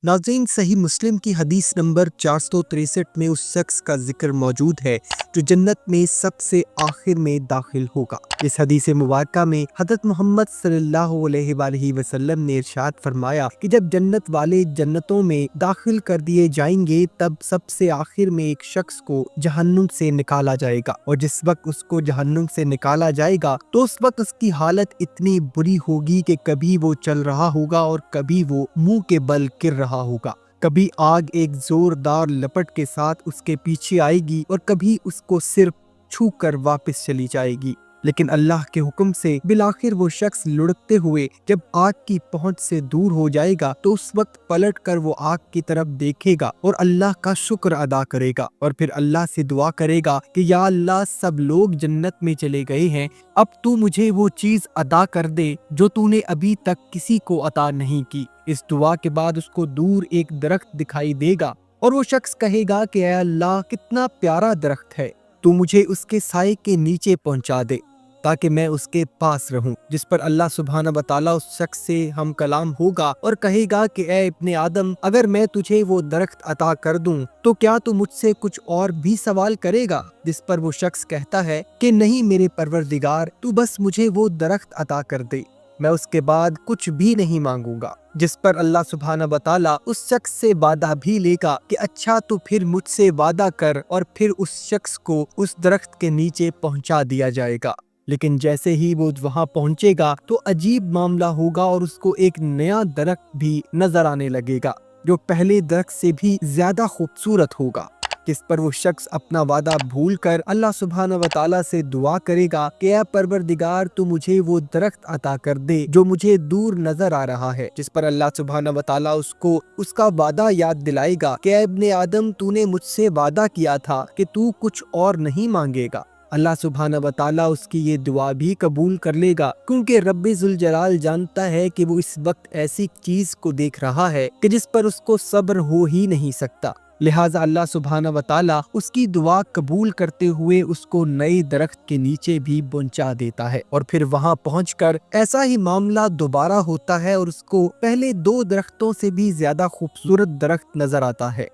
नाज़रीन, सही मुस्लिम की हदीस नंबर 463 में उस शख्स का जिक्र मौजूद है जो जन्नत में सबसे आखिर में दाखिल होगा। इस हदीस मुबारक में हज़रत मोहम्मद सल्लल्लाहु अलैहि वसल्लम ने इरशाद फरमाया कि जब जन्नत वाले जन्नतों में दाखिल कर दिए जाएंगे तब सबसे आखिर में एक शख्स को जहन्नुम से निकाला जाएगा, और जिस वक्त उसको जहन्नुम से निकाला जाएगा तो उस वक्त उसकी हालत इतनी बुरी होगी कि कभी वो चल रहा होगा और कभी वो मुंह के बल गिर रहा होगा। कभी आग एक जोरदार लपट के साथ उसके पीछे आएगी और कभी उसको सिर्फ छू कर वापस चली जाएगी। लेकिन अल्लाह के हुक्म से बिलाखिर वो शख्स लुढ़कते हुए जब आग की पहुंच से दूर हो जाएगा तो उस वक्त पलट कर वो आग की तरफ देखेगा और अल्लाह का शुक्र अदा करेगा और फिर अल्लाह से दुआ करेगा कि या अल्लाह, सब लोग जन्नत में चले गए हैं, अब तू मुझे वो चीज अदा कर दे जो तूने अभी तक किसी को अता नहीं की। इस दुआ के बाद उसको दूर एक दरख्त दिखाई देगा और वो शख्स कहेगा कि ऐ अल्लाह, कितना प्यारा दरख्त है, तू मुझे उसके साए के नीचे पहुंचा दे ताकि मैं उसके पास रहूं। जिस पर अल्लाह सुब्हाना व तआला उस शख्स से हम कलाम होगा और कहेगा कि ऐ इब्ने आदम, अगर मैं तुझे वो दरख्त अता कर दूं तो क्या तू मुझसे कुछ और भी सवाल करेगा? जिस पर वो शख्स कहता है कि नहीं मेरे परवरदिगार, तू बस मुझे वो दरख्त अता कर दे, मैं उसके बाद कुछ भी नहीं मांगूंगा। जिस पर अल्लाह सुब्हाना व तआला उस शख्स से वादा भी लेगा कि अच्छा तो फिर मुझसे वादा कर, और फिर उस शख्स को उस दरख्त के नीचे पहुंचा दिया जाएगा। लेकिन जैसे ही वो वहां पहुंचेगा तो अजीब मामला होगा और उसको एक नया दरख्त भी नजर आने लगेगा जो पहले दरख्त से भी ज्यादा खूबसूरत होगा। जिस पर वो शख्स अपना वादा भूल कर अल्लाह सुब्हाना व तआला से दुआ करेगा कि ऐ परवरदिगार, तू मुझे वो दरख्त अता कर दे जो मुझे दूर नजर आ रहा है। जिस पर अल्लाह सुब्हाना व तआला उसको उसका वादा याद दिलाएगा कि ऐ इब्ने आदम, तूने मुझसे वादा किया था कि तू कुछ और नहीं मांगेगा। अल्लाह सुब्हाना व तआला उसकी ये दुआ भी कबूल कर लेगा, क्योंकि रब्बे जुल जलाल जानता है कि वो इस वक्त ऐसी चीज को देख रहा है कि जिस पर उसको सब्र हो ही नहीं सकता। लिहाजा अल्लाह सुब्हाना व तआला उसकी दुआ कबूल करते हुए उसको नए दरख्त के नीचे भी पहुंचा देता है, और फिर वहां पहुंचकर ऐसा ही मामला दोबारा होता है और उसको पहले दो दरख्तों से भी ज्यादा खूबसूरत दरख्त नजर आता है,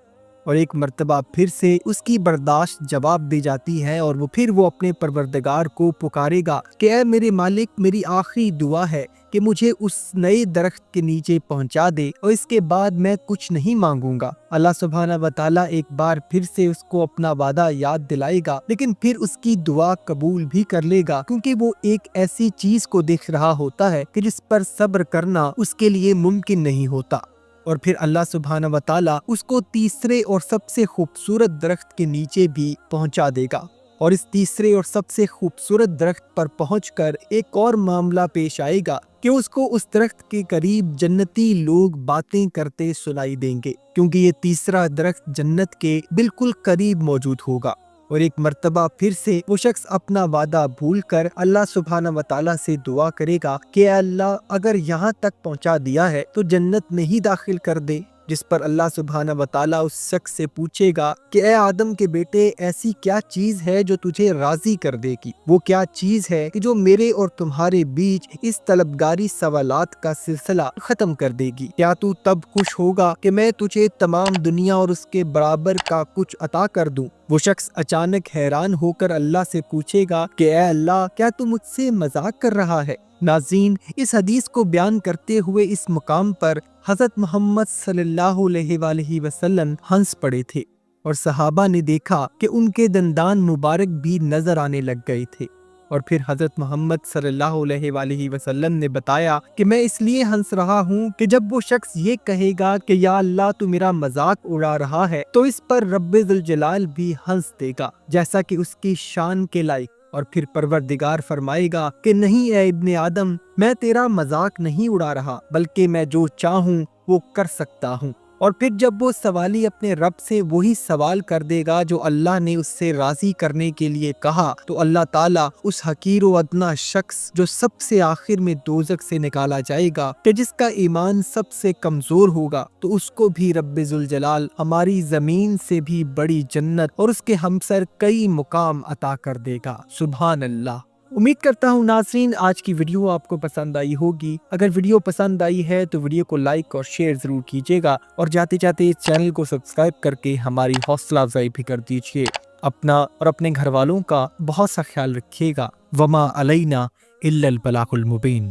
और एक मर्तबा फिर से उसकी बर्दाश्त जवाब दे जाती है और वो अपने परवरदिगार को पुकारेगा कि ऐ मेरे मालिक, मेरी आखिरी दुआ है कि मुझे उस नए दरख्त के नीचे पहुंचा दे और इसके बाद मैं कुछ नहीं मांगूंगा। अल्लाह सुब्हाना व तआला एक बार फिर से उसको अपना वादा याद दिलाएगा, लेकिन फिर उसकी दुआ कबूल भी कर लेगा, क्योंकि वो एक ऐसी चीज को देख रहा होता है कि जिस पर सब्र करना उसके लिए मुमकिन नहीं होता। और फिर अल्लाह सुब्हाना व तआला उसको तीसरे और सबसे खूबसूरत दरख्त के नीचे भी पहुंचा देगा, और इस तीसरे और सबसे खूबसूरत दरख्त पर पहुंचकर एक और मामला पेश आएगा कि उसको उस दरख्त के करीब जन्नती लोग बातें करते सुनाई देंगे, क्योंकि ये तीसरा दरख्त जन्नत के बिल्कुल करीब मौजूद होगा। और एक मर्तबा फिर से वो शख्स अपना वादा भूलकर अल्लाह सुब्हाना व तआला से दुआ करेगा कि अल्लाह, अगर यहाँ तक पहुँचा दिया है तो जन्नत में ही दाखिल कर दे। जिस पर अल्लाह सुब्हाना व तआला उस शख्स से पूछेगा कि ऐ आदम के बेटे, ऐसी क्या चीज है जो तुझे राजी कर देगी? वो क्या चीज है कि जो मेरे और तुम्हारे बीच इस तलबगारी सवालात का सिलसिला खत्म कर देगी? क्या तू तब खुश होगा कि मैं तुझे तमाम दुनिया और उसके बराबर का कुछ अता कर दूं? वो शख्स अचानक हैरान होकर अल्लाह से पूछेगा कि ऐ अल्लाह, क्या तू मुझसे मजाक कर रहा है? नाज़रीन, इस हदीस को बयान करते हुए इस मुकाम पर हज़रत मोहम्मद सल्लल्लाहु अलैहि वसल्लम हंस पड़े थे और सहाबा ने देखा कि उनके दंदान मुबारक भी नजर आने लग गए थे। और फिर हज़रत मोहम्मद सल्लल्लाहु अलैहि वसल्लम ने बताया कि मैं इसलिए हंस रहा हूँ कि जब वो शख्स ये कहेगा कि या अल्लाह, तू मेरा मजाक उड़ा रहा है, तो इस पर रब्बे जुल जलाल भी हंस देगा जैसा कि उसकी शान के लायक। और फिर परवरदिगार फरमाएगा कि नहीं ऐ इब्ने आदम, मैं तेरा मजाक नहीं उड़ा रहा, बल्कि मैं जो चाहूँ वो कर सकता हूँ। और फिर जब वो सवाली अपने रब से वही सवाल कर देगा जो अल्लाह ने उससे राजी करने के लिए कहा, तो अल्लाह ताला उस हकीर व अदना शख्स जो सबसे आखिर में दोज़ख से निकाला जाएगा, कि जिसका ईमान सबसे कमजोर होगा, तो उसको भी रब्बे जुल जलाल हमारी जमीन से भी बड़ी जन्नत और उसके हमसर कई मुकाम अता कर देगा। सुभान अल्लाह। امید کرتا ہوں ناظرین آج کی ویڈیو آپ کو پسند آئی ہوگی۔ اگر ویڈیو پسند آئی ہے تو ویڈیو کو لائک اور شیئر ضرور کیجیے گا، اور جاتے جاتے اس چینل کو سبسکرائب کر کے ہماری حوصلہ افزائی بھی کر دیجیے۔ اپنا اور اپنے گھر والوں کا بہت سا خیال رکھیے گا۔ وما علینا الا البلاغ المبین۔